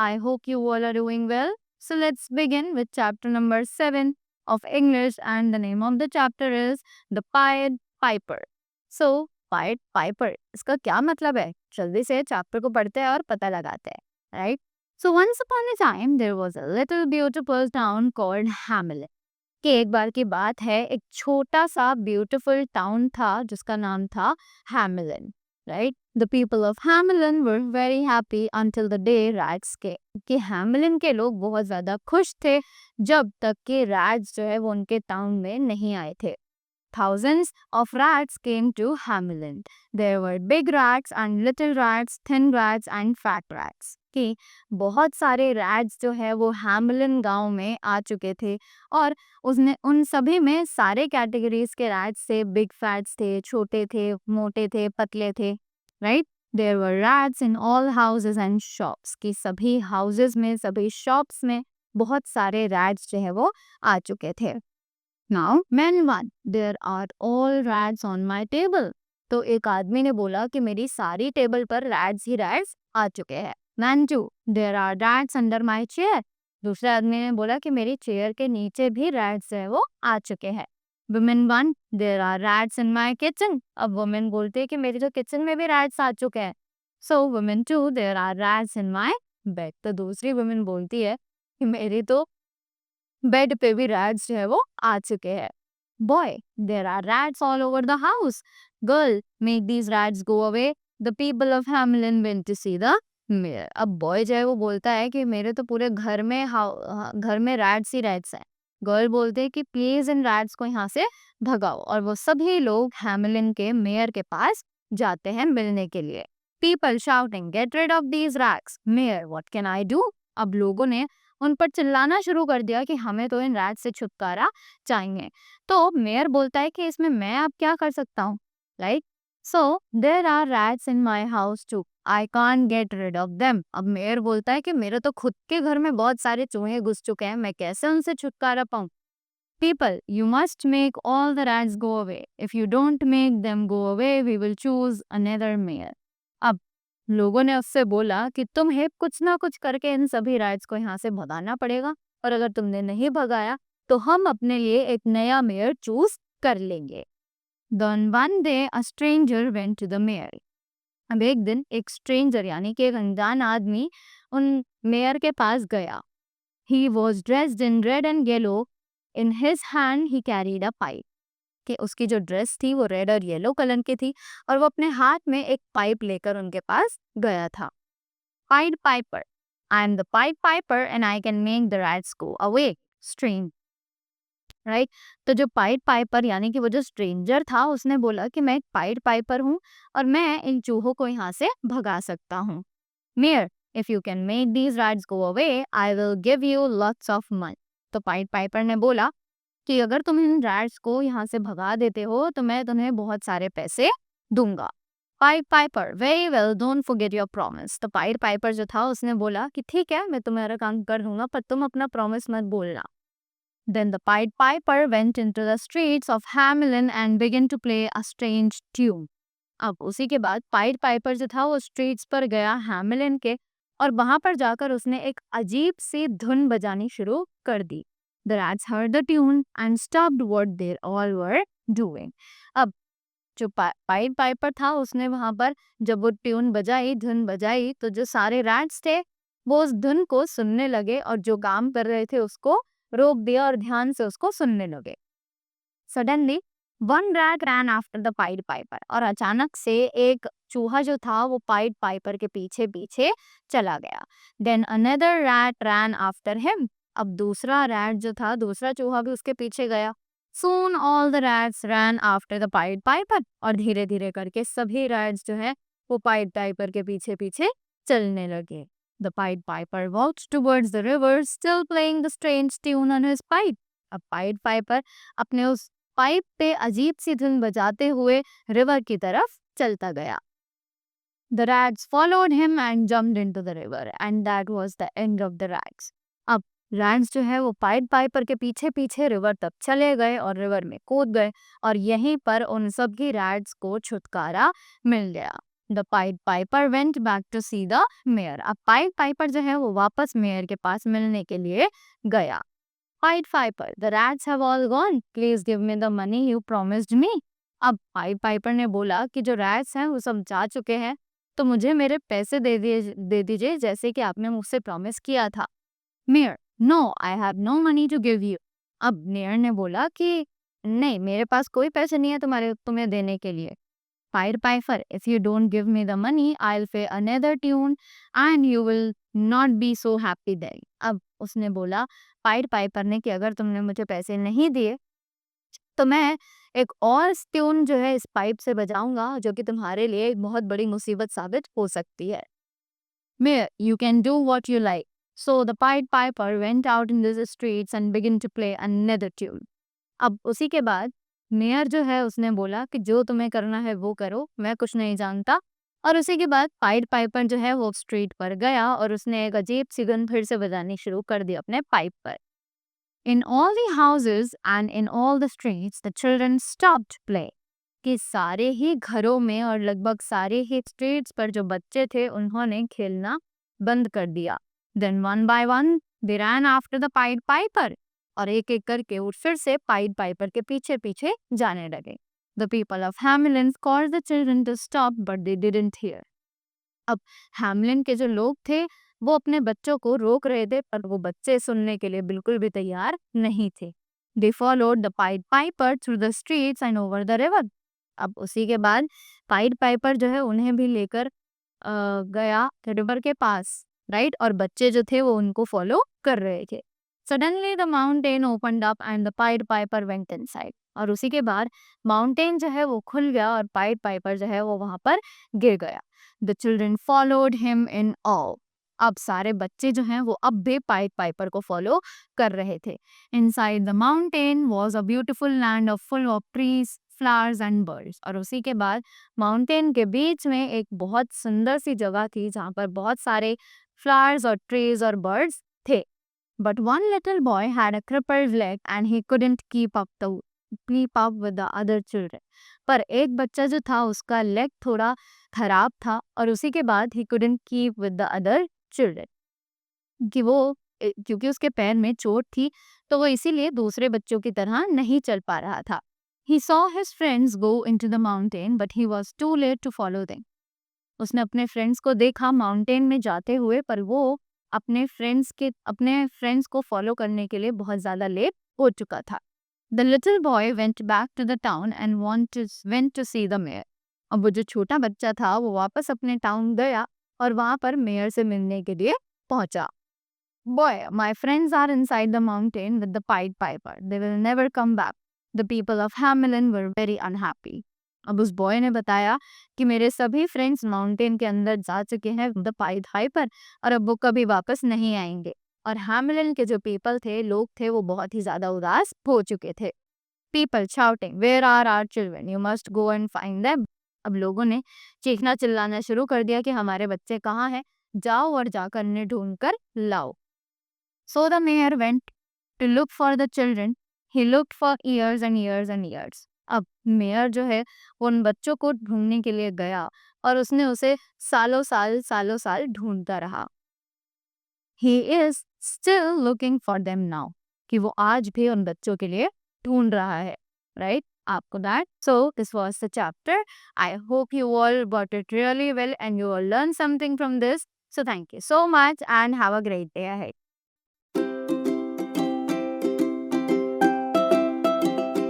I hope you all are doing well. So let's begin with chapter number 7 of English, and the name of the chapter is The Pied Piper. So, Pied Piper, इसका क्या मतलब है? जल्दी से chapter को पढ़ते हैं और पता लगाते हैं, right? So once upon a time there was a little beautiful town called Hamelin. कि एक बार की बात है, एक छोटा सा ब्यूटीफुल टाउन था जिसका नाम था Hamelin, right? The people of Hamelin were very happy until the day rats के, कि हैमिलन के लोग बहुत ज़्यादा खुश थे जब तक कि रैट्स जो है वो उनके टाउन में नहीं आए थे. Thousands of rats came to Hamelin. There were big rats and little rats, thin rats and fat rats. कि बहुत सारे rats जो है वो हैमिलन गांव में आ चुके थे और उसने उन सभी में सारे कैटेगरीज के rats थे. big fats थे, छोटे थे, मोटे थे, पतले थे, right? There were rats in all houses and shops. कि सभी houses में, सभी shops में बहुत सारे rats जो है वो आ चुके थे. Now, man one, there are all rats on my table. तो एक आदमी ने बोला कि मेरी सारी टेबल पर रैट्स ही रैट्स आ चुके हैं. Man two, there are rats under my chair. दूसरे आदमी ने बोला कि मेरी चेयर के नीचे भी रैट्स है वो आ चुके हैं. Woman one, there are rats in my kitchen. अब वुमेन बोलती है कि मेरी तो किचन में भी रैट्स आ चुके हैं. So woman two, there are rats in my bed. तो दूसरी वुमेन बोलती है कि मेरी तो बेड पे भी रैट्स जो है वो आ चुके हैं. Boy, there are rats all over the house. Girl, make these rats go away. The people of Hamelin went to see the mayor. अब बॉय जो है वो बोलता है कि मेरे तो पूरे घर में रैट्स ही रैट्स हैं. गर्ल बोलते हैं कि प्लीज इन रैट्स को यहाँ से भगाओ, और वो सभी लोग हैमिलन के मेयर के पास जाते हैं मिलने के लिए. People shouting, get rid of these rats. Mayor, what can I do? अब लोगों ने उन पर चिल्लाना शुरू कर दिया कि हमें तो इन रैट्स से छुटकारा चाहिए. तो मेयर बोलता है कि इसमें मैं अब क्या कर सकता हूँ, right? So there are rats in my house too, I can't get rid of them. अब मेयर बोलता है कि मेरे तो खुद के घर में बहुत सारे चूहे घुस चुके हैं, मैं कैसे उनसे छुटकारा पाऊँ? People, you must make all the rats go away. If you don't make them go away we will choose another mayor. अब लोगों ने उससे बोला कि तुम्हें कुछ ना कुछ करके इन सभी रैट्स को यहाँ से भगाना पड़ेगा, और अगर तुमने नहीं भगाया तो हम अपने लिए एक नया मेयर चूज कर लेंगे. Then one day a stranger went to the mayor. अब एक दिन एक स्ट्रेंजर यानी कि एक अनजान आदमी उन मेयर के पास गया. He was dressed in red and yellow. In his hand he carried a pipe. कि उसकी जो ड्रेस थी वो रेड और येलो कलर की थी और वो अपने हाथ में एक पाइप लेकर उनके पास गया था. Pied Piper, I am the pied Piper and I can make the rats go away. Strange, right? तो जो पाइड पाइपर यानी कि वो जो स्ट्रेंजर था उसने बोला कि मैं एक पाइड पाइपर हूँ और मैं इन चूहों को यहाँ से भगा सकता हूँ. Mayor, if you can make these rats go away I will give you lots of money. तो पाइड पाइपर ने बोला कि अगर तुम इन रैट्स को यहाँ से भगा देते हो तो मैं तुम्हें बहुत सारे पैसे दूंगा. Pied Piper, very well, don't forget your promise. तो पाइड पाइपर जो था उसने बोला कि ठीक है, मैं तुम्हारा काम कर दूंगा, पर तुम अपना प्रॉमिस मत भूलना. Then the Pied Piper went into the streets of Hamelin and began to play a strange tune. अब उसी के बाद पाइड पाइपर जो था वो स्ट्रीट्स पर गया हैमिलन के, और वहां पर जाकर उसने एक अजीब सी धुन बजानी शुरू कर दी. The rats heard the tune and stopped what they all were doing. अब जो पाइड पाइपर था उसने वहां पर जब वो ट्यून बजाई, धुन बजाई, तो जो सारे रैट्स थे वो उस धुन को सुनने लगे और जो काम कर रहे थे उसको रोक दिया और ध्यान से उसको सुनने लगे. Suddenly one rat ran after the pied Piper. और अचानक से एक चूहा जो था वो पाइड पाइपर के पीछे पीछे चला गया. Then another rat ran after him. अब दूसरा रैट जो था, दूसरा चूहा भी उसके पीछे गया. Soon all the rats ran after the Pied Piper. और धीरे धीरे करके सभी रैट्स जो है वो पाइड पाइपर के पीछे पीछे चलने लगे. The Pied Piper walked towards the river, still playing the strange tune on his pipe. अब पाइड पाइपर अपने उस पाइप पे अजीब सी धुन बजाते हुए रिवर की तरफ चलता गया. The rats followed him and jumped into the river, and that was the end of the rats. अब रैट्स जो है वो पाइड पाइपर के पीछे पीछे रिवर तक चले गए और रिवर में कूद गए, और यहीं पर उन सभी रैट्स को छुटकारा मिल गया. The pied piper went back to see the mayor. अब पाइड पाइपर जो है वो वापस मेयर के पास मिलने के लिए गया। Pied Piper, the rats have all gone, please give me the money you promised मी। अब पाइड पाइपर ने बोला कि जो रैट्स हैं वो सब जा चुके हैं, तो मुझे मेरे पैसे दे दीजिए जैसे कि आपने मुझसे प्रॉमिस किया था। Mayor, no I have no money to give you. अब मेयर ने बोला कि नहीं, मेरे पास कोई पैसे नहीं है तुम्हें देने के लिए। Pied piper, if you don't give me the money I will play another tune and you will not be so happy then. अब उसने बोला, पाइड पाइपर ने, कि अगर तुमने मुझे पैसे नहीं दिए तो मैं एक और ट्यून जो है इस पाइप से बजाऊंगा जो कि तुम्हारे लिए एक बहुत बड़ी मुसीबत साबित हो सकती है। Mayor, you can do what you like. So the Pied Piper went out in the streets and began to play another tune. अब उसी के बाद मेयर जो है उसने बोला कि जो तुम्हें करना है वो करो, मैं कुछ नहीं जानता। और उसी के बाद पाइड पाइपर जो है वो स्ट्रीट पर गया और उसने एक अजीब सी धुन फिर से बजानी शुरू कर दी अपने पाइप पर। In all the houses and in all the streets, the children stopped play. कि सारे ही घरों में और लगभग सारे ही स्ट्रीट्स पर जो बच्चे थे उन्होंने खेलना बंद कर दिया। Then one by one they ran after the Pied Piper. और एक एक करके वो फिर से पाइड पाइपर के पीछे पीछे जाने लगे। The people of Hamelin called the children to stop, but they didn't hear. अब हैमलिन के जो लोग थे वो अपने बच्चों को रोक रहे थे, पर वो बच्चे सुनने के लिए बिल्कुल भी तैयार नहीं थे। They followed the Pied Piper through the streets and over the river. अब उसी के बाद पाइड पाइपर जो है उन्हें भी लेकर गया रिवर के पास, राइट, और बच्चे जो थे वो उनको फॉलो कर रहे थे। Suddenly the mountain opened up and the pied piper went inside. और उसी के बाद माउंटेन जो है वो खुल गया और पाइड पाइपर जो है वो वहां पर गिर गया। The children followed him in all. अब सारे बच्चे जो हैं वो अब भी पाइड पाइपर को फॉलो कर रहे थे। Inside the mountain was a beautiful land of full of trees, flowers and birds. और उसी के बाद माउंटेन के बीच में एक बहुत सुंदर सी जगह थी जहाँ पर बहुत सारे फ्लावर्स और ट्रीज और बर्ड्स थे। But one little boy had a crippled leg and he couldn't keep up with the other children. पर एक बच्चा जो था उसका लेग थोड़ा खराब था और उसी के बाद he couldn't keep with the other children. क्योंकि उसके पैर में चोट थी तो वो इसीलिए दूसरे बच्चों की तरह नहीं चल पा रहा था। He saw his friends go into the mountain, but he was too late to follow them. उसने अपने फ्रेंड्स को देखा माउंटेन में जाते हुए, पर वो अपने फ्रेंड्स को फॉलो करने के लिए बहुत ज़्यादा लेट हो चुका था। The little boy went back to the town and went to see the mayor. अब वो जो छोटा बच्चा था वो वापस अपने टाउन गया और वहाँ पर मेयर से मिलने के लिए पहुंचा। Boy, my friends are inside the mountain with the Pied Piper. They will never come back. The people of Hamelin were very unhappy. अब उस बॉय ने बताया कि मेरे सभी फ्रेंड्स माउंटेन के अंदर जा चुके हैं द पाइड पाइपर और अब वो कभी वापस नहीं आएंगे। और हैमलिन के जो लोग थे वो बहुत ही ज्यादा उदास हो चुके थे। People shouting, where are our children? You must go and find them. अब लोगों ने चीखना चिल्लाना शुरू कर दिया कि हमारे बच्चे कहाँ हैं, जाओ और जाकर उन्हें ढूंढ कर लाओ। So the mayor went to look for the children. He looked for years and years and years. अब मेयर जो है वो उन बच्चों को ढूंढने के लिए गया और उसने उसे सालों साल ढूंढता रहा। He is still looking for them now. कि वो आज भी उन बच्चों के लिए ढूंढ रहा है, right? आपको that. So this was the chapter. I hope you all got it really well and you all learned something from this. So thank you so much and have a great day ahead.